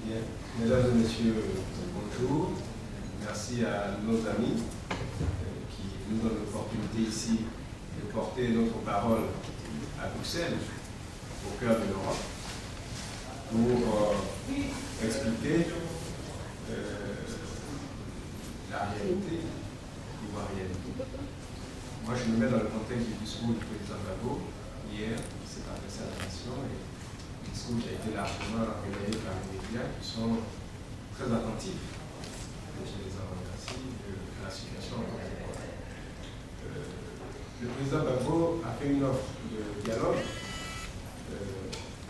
Bien. Mesdames et messieurs, bonjour. Merci à nos amis qui nous donnent l'opportunité ici de porter notre parole à Bruxelles, au cœur de l'Europe, pour expliquer la réalité ivoirienne. Moi, je me mets dans le contexte du discours du président Gbagbo hier, qui s'est adressé à la nation, et le discours qui a été largement relayé par les médias qui sont très attentifs. Et je les en remercie de la situation en Côte d'Ivoire. Le président Gbagbo a fait une offre de dialogue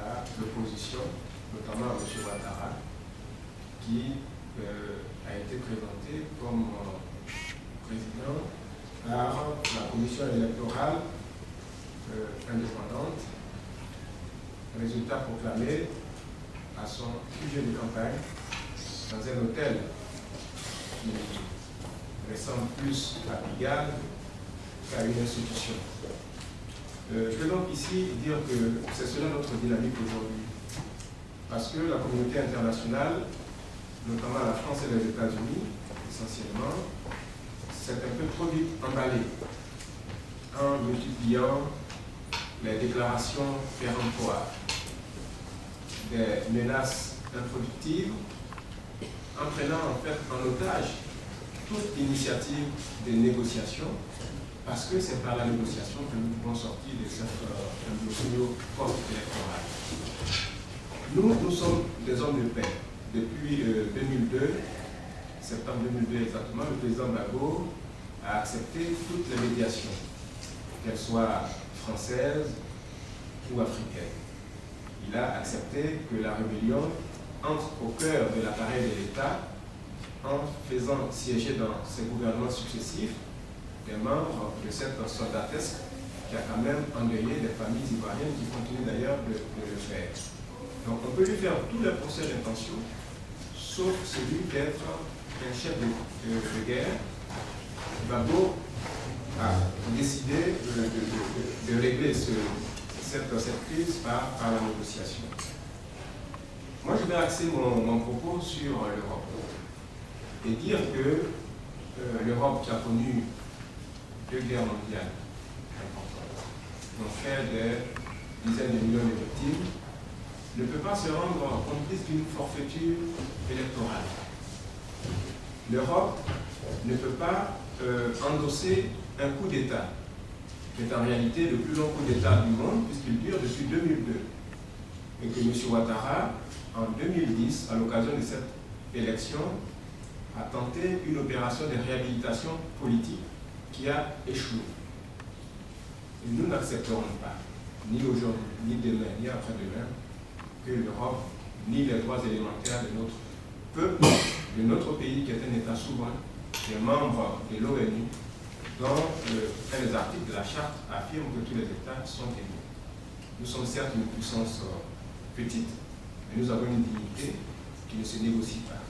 à l'opposition, notamment à M. Ouattara, qui a été présenté comme président par la commission électorale indépendante, résultat proclamé à son sujet de campagne dans un hôtel qui ressemble plus à Pigalle qu'à une institution. Je vais donc ici dire que c'est cela notre dynamique aujourd'hui, parce que la communauté internationale, notamment la France et les États-Unis, essentiellement, s'est un peu trop vite emballée en multipliant les déclarations péremptoires, des menaces improductives, en prenant en fait en otage toute initiative de négociation, parce que c'est par la négociation que nous pouvons sortir de cette imbroglio post-électoral. Nous sommes des hommes de paix. Depuis 2002, septembre 2002 exactement, le président Gbagbo a accepté toutes les médiations, qu'elles soient françaises ou africaines. Il a accepté que la rébellion entre au cœur de l'appareil de l'État en faisant siéger dans ses gouvernements successifs des membres de cette soldatesque qui a quand même endeuillé des familles ivoiriennes qui continuent d'ailleurs de le faire. Donc on peut lui faire tous les procès d'intention, sauf celui d'être un chef de guerre. Gbagbo a décidé de régler cette crise par la négociation. Moi, je vais axer mon propos sur l'Europe et dire que l'Europe qui a connu 2 guerres mondiales importantes, dont fait des dizaines de millions de victimes, ne peut pas se rendre complice d'une forfaiture électorale. L'Europe ne peut pas endosser un coup d'État, qui est en réalité le plus long coup d'État du monde, puisqu'il dure depuis 2002. Et que M. Ouattara, en 2010, à l'occasion de cette élection, a tenté une opération de réhabilitation politique qui a échoué. Et nous n'accepterons pas, ni aujourd'hui, ni demain, ni après-demain, que l'Europe, ni les droits élémentaires de notre peuple, de notre pays qui est un État souverain, des membres de l'ONU, dont un des articles de la Charte affirme que tous les États sont égaux. Nous sommes certes une puissance petite, mais nous avons une dignité qui ne se négocie pas.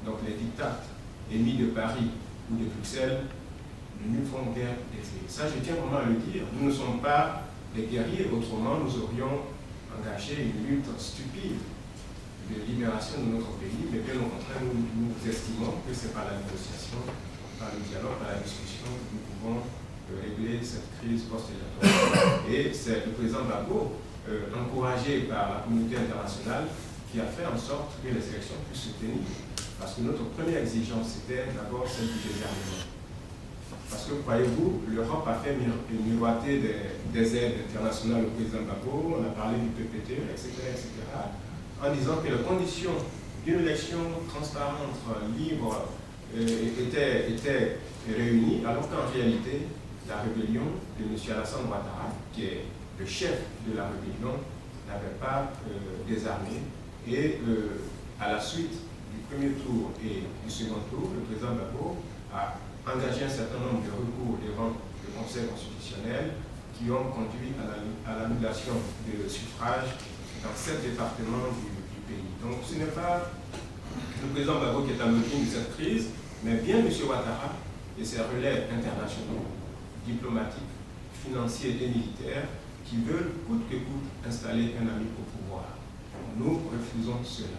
Donc les dictats émis de Paris ou de Bruxelles ne nous font guère d'effet. Ça, je tiens vraiment à le dire. Nous ne sommes pas des guerriers, autrement nous aurions engagé une lutte stupide de libération de notre pays, mais bien au contraire, nous estimons que c'est par la négociation, par le dialogue, par la discussion que nous pouvons régler cette crise post-électorale. Et c'est le président Gbagbo, encouragé par la communauté internationale, qui a fait en sorte que les élections puissent se tenir. Parce que notre première exigence, c'était d'abord celle du désarmement. Parce que, croyez-vous, l'Europe a fait miroiter des aides internationales au président Gbagbo, on a parlé du PPT, etc., en disant que les conditions d'une élection transparente, libre, étaient réunies, alors qu'en réalité, la rébellion de M. Alassane Ouattara, qui est le chef de la rébellion, n'avait pas désarmé. Et à la suite du premier tour et du second tour, le président Gbagbo a engagé un certain nombre de recours devant le Conseil constitutionnel qui ont conduit à l'annulation de suffrage dans 7 départements du pays. Donc ce n'est pas le président Gbagbo qui est à l'origine de cette crise, mais bien M. Ouattara et ses relais internationaux, diplomatiques, financiers et militaires, qui veulent coûte que coûte installer un ami au pouvoir. Nous refusons cela.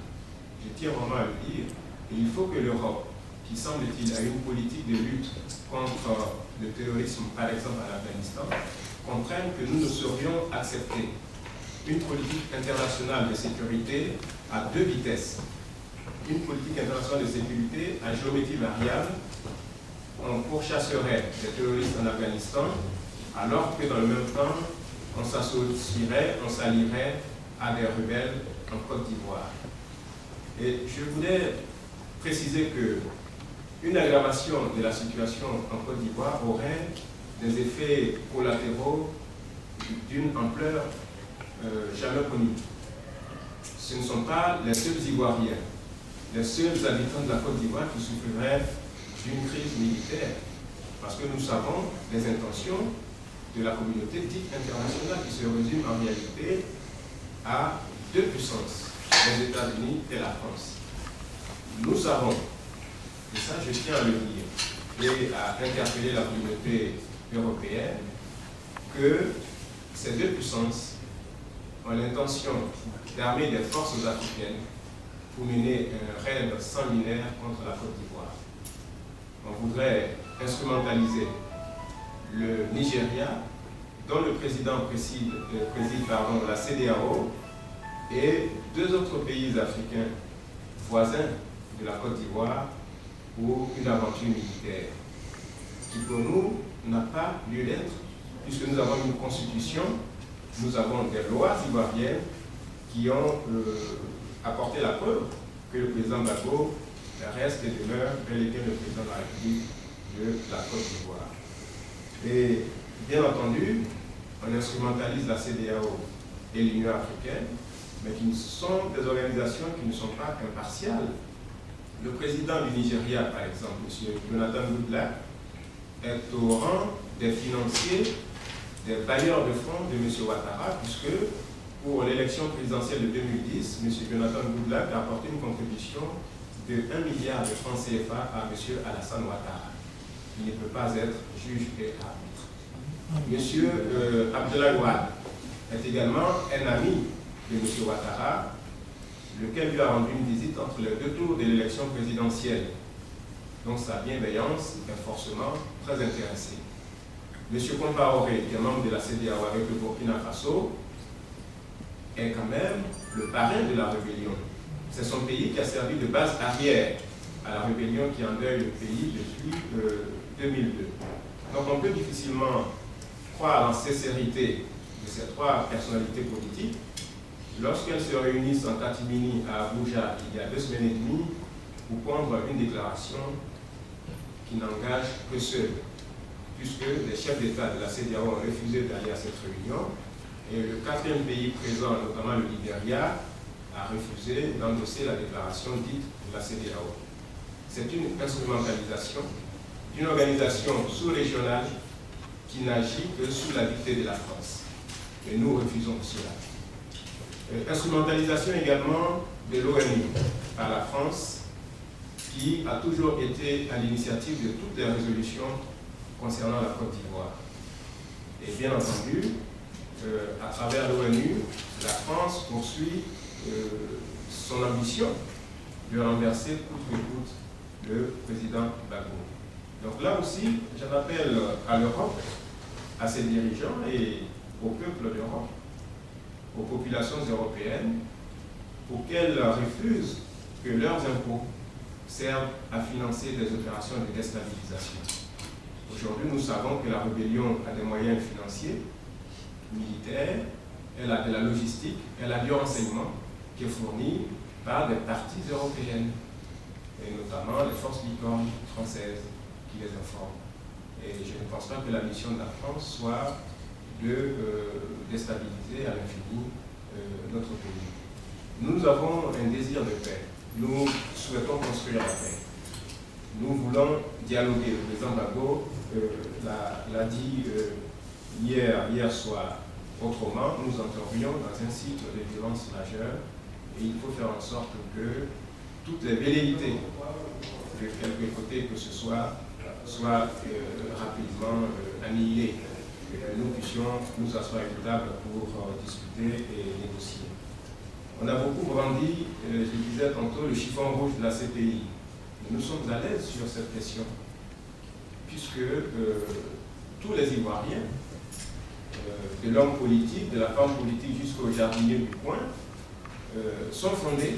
je tiens vraiment à le dire, et il faut que l'Europe, qui semble-t-il a une politique de lutte contre le terrorisme, par exemple en Afghanistan, comprenne que nous ne saurions accepter une politique internationale de sécurité à deux vitesses. Une politique internationale de sécurité à géométrie variable. On pourchasserait les terroristes en Afghanistan, alors que dans le même temps, on s'associerait, on s'allierait à des rebelles en Côte d'Ivoire. Et je voulais préciser que une aggravation de la situation en Côte d'Ivoire aurait des effets collatéraux d'une ampleur jamais connue. Ce ne sont pas les seuls Ivoiriens, les seuls habitants de la Côte d'Ivoire qui souffriraient d'une crise militaire, parce que nous savons les intentions de la communauté dite internationale qui se résume en réalité à deux puissances, les États-Unis et la France. Nous savons, et ça je tiens à le dire, et à interpeller la communauté européenne, que ces deux puissances ont l'intention d'armer des forces africaines pour mener un raid sanguinaire contre la Côte d'Ivoire. On voudrait instrumentaliser le Nigeria, dont le président préside la CEDEAO, et deux autres pays africains voisins de la Côte d'Ivoire pour une aventure militaire qui pour nous n'a pas lieu d'être, puisque nous avons une constitution, nous avons des lois ivoiriennes qui ont apporté la preuve que le président Gbagbo reste et demeure bel et bien le président de la République de la Côte d'Ivoire. Et bien entendu, on instrumentalise la CEDEAO et l'Union africaine, mais qui sont des organisations qui ne sont pas impartiales. Le président du Nigeria, par exemple, M. Jonathan Goodluck, est au rang des financiers, des bailleurs de fonds de M. Ouattara, puisque pour l'élection présidentielle de 2010, M. Jonathan Goodluck a apporté une contribution de 1 milliard de francs CFA à M. Alassane Ouattara. Il ne peut pas être juge et arbitre. M. Abdoulaye Wade est également un ami de M. Ouattara, lequel lui a rendu une visite entre les deux tours de l'élection présidentielle. Donc sa bienveillance est forcément très intéressée. M. Compaoré, qui est membre de la CEDEAO avec le Burkina Faso, est quand même le parrain de la rébellion. C'est son pays qui a servi de base arrière à la rébellion qui endeuille le pays depuis 2002. Donc on peut difficilement croire en sincérité de ces trois personnalités politiques lorsqu'elles se réunissent en catimini à Abuja il y a 2 semaines et demie pour prendre une déclaration qui n'engage que seuls, puisque les chefs d'État de la CEDEAO ont refusé d'aller à cette réunion et le 4e pays présent, notamment le Libéria, a refusé d'endosser la déclaration dite de la CEDEAO. C'est une instrumentalisation d'une organisation sous-régionale qui n'agit que sous la dictée de la France. Et nous refusons cela. Instrumentalisation également de l'ONU par la France, qui a toujours été à l'initiative de toutes les résolutions concernant la Côte d'Ivoire. Et bien entendu, à travers l'ONU, la France poursuit son ambition de renverser coûte que coûte le président Gbagbo. Donc là aussi, j'en appelle à l'Europe, à ses dirigeants et au peuple d'Europe, aux populations européennes, pour qu'elles refusent que leurs impôts servent à financer des opérations de déstabilisation. Aujourd'hui, nous savons que la rébellion a des moyens financiers, militaires, elle a de la logistique, elle a du renseignement qui est fourni par des parties européennes, et notamment les forces licornes françaises qui les informent. Et je ne pense pas que la mission de la France soit de déstabiliser à l'infini notre pays. Nous avons un désir de paix. Nous souhaitons construire la paix. Nous voulons dialoguer. Le président Gbagbo l'a dit hier soir. Autrement, nous entrerions dans un cycle de violence majeure et il faut faire en sorte que toutes les velléités de quelque côté que ce soit soient rapidement annihilées et que nous puissions nous asseoir à une table pour discuter et négocier. On a beaucoup brandi, je disais tantôt, le chiffon rouge de la CPI. Nous sommes à l'aise sur cette question, puisque tous les Ivoiriens, de l'homme politique, de la femme politique jusqu'au jardinier du coin, sont fondés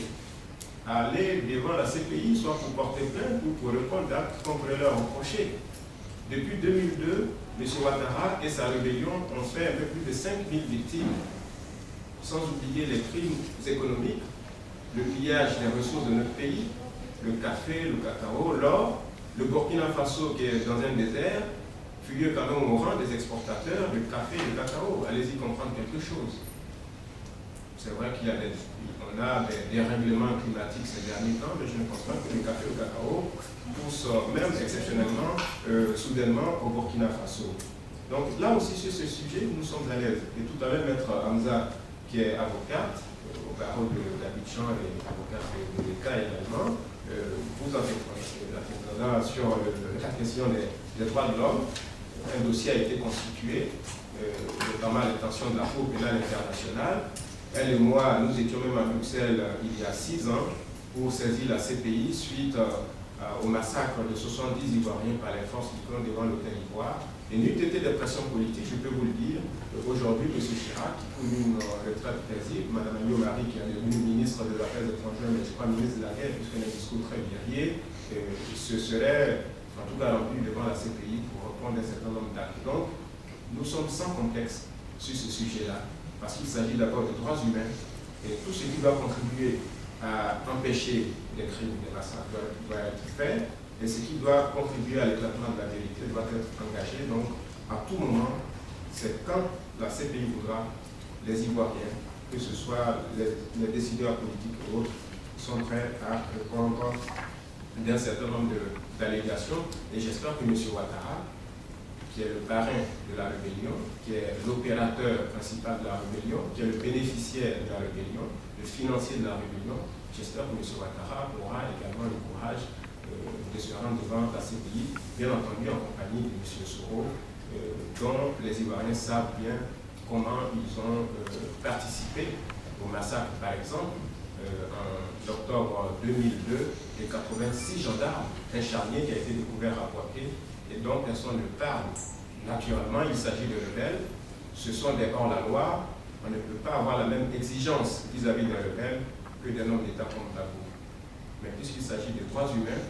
à aller devant la CPI, soit pour porter plainte ou pour répondre d'actes qu'on pourrait leur reprocher. Depuis 2002, M. Ouattara et sa rébellion ont fait un peu plus de 5000 victimes, sans oublier les crimes économiques, le pillage des ressources de notre pays, le café, le cacao, l'or, le Burkina Faso qui est dans un désert, figure quand même au rang des exportateurs de café et de cacao. Allez-y comprendre quelque chose. C'est vrai qu'il y a on a des règlements climatiques ces derniers temps, mais je ne pense pas que le café et le cacao poussent même exceptionnellement, soudainement au Burkina Faso. Donc là aussi sur ce sujet, nous sommes à l'aise. Et tout à l'heure, Maître Hamza, qui est avocate au barreau d'Abidjan et avocate de l'État également, vous en faites sur la question des droits de l'homme. Un dossier a été constitué, notamment à l'intention de la Cour pénale internationale. Elle et moi, nous étions même à Bruxelles il y a 6 ans pour saisir la CPI suite au massacre de 70 Ivoiriens par les forces du clan devant l'hôtel Ivoire. Et n'eût été des pressions politiques, je peux vous le dire, aujourd'hui, M. Chirac, qui coule une retraite paisible, Mme Agnew Marie, qui est devenue ministre des Affaires étrangères, mais je crois ministre de la guerre, puisqu'elle a un discours très guerrier, ce serait, en tout cas, rendu devant la CPI pour reprendre un certain nombre d'actes. Donc, nous sommes sans complexe sur ce sujet-là, parce qu'il s'agit d'abord de droits humains, et tout ce qui va contribuer à empêcher les crimes, des massacres doit être fait, et ce qui doit contribuer à l'éclatement de la vérité doit être engagé. Donc, à tout moment, c'est quand la CPI voudra, les Ivoiriens, que ce soit les décideurs politiques ou autres, sont prêts à répondre d'un certain nombre d'allégations. Et j'espère que M. Ouattara, qui est le parrain de la rébellion, qui est l'opérateur principal de la rébellion, qui est le bénéficiaire de la rébellion, le financier de la rébellion, j'espère que M. Ouattara aura également le courage de se rendre devant la CPI, bien entendu en compagnie de M. Soro, dont les Ivoiriens savent bien comment ils ont participé au massacre, par exemple, en octobre 2002, et 86 gendarmes, un charnier qui a été découvert à Poitiers, et dont personne ne parle. Naturellement, il s'agit de rebelles, ce sont des hors-la-loi, on ne peut pas avoir la même exigence vis-à-vis des rebelles que d'un homme d'État comme Gbagbo. Mais puisqu'il s'agit des droits humains,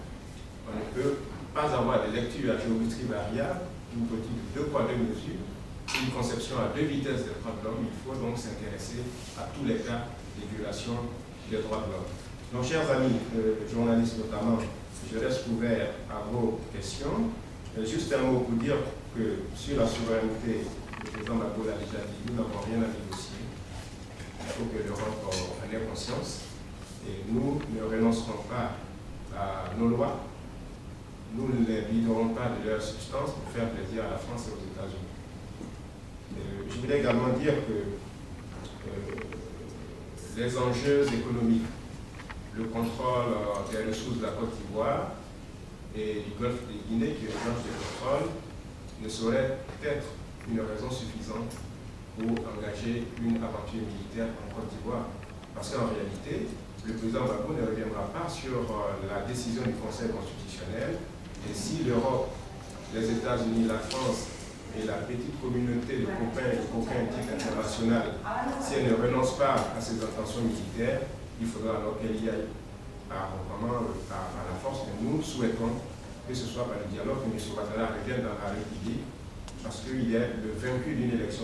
on ne peut pas avoir des lectures à géométrie variable, une politique de 2 poids 2 mesures, une conception à 2 vitesses des droits de l'homme. Il faut donc s'intéresser à tous les cas de violation des droits de l'homme. Donc, chers amis, journalistes notamment, je reste ouvert à vos questions. Juste un mot pour dire que sur la souveraineté, le président Gbagbo l'a déjà dit, nous n'avons rien à négocier. Il faut que l'Europe en ait conscience. Et nous ne renoncerons pas à nos lois. Nous ne les viderons pas de leur substance pour faire plaisir à la France et aux États-Unis. Je voulais également dire que les enjeux économiques, le contrôle des ressources de la Côte d'Ivoire et du Golfe de Guinée, qui est une branche de contrôle, ne saurait être une raison suffisante pour engager une aventure militaire en Côte d'Ivoire. Parce qu'en réalité, le président Gbagbo ne reviendra pas sur la décision du Conseil constitutionnel. Et si l'Europe, les États-Unis, la France et la petite communauté de copains et de copains éthiques internationales, si elle ne renonce pas à ses intentions militaires, il faudra alors qu'elle y aille par la force. Mais nous souhaitons que ce soit par le dialogue que M. Ouattara revienne dans la République, parce qu'il est le vaincu d'une élection.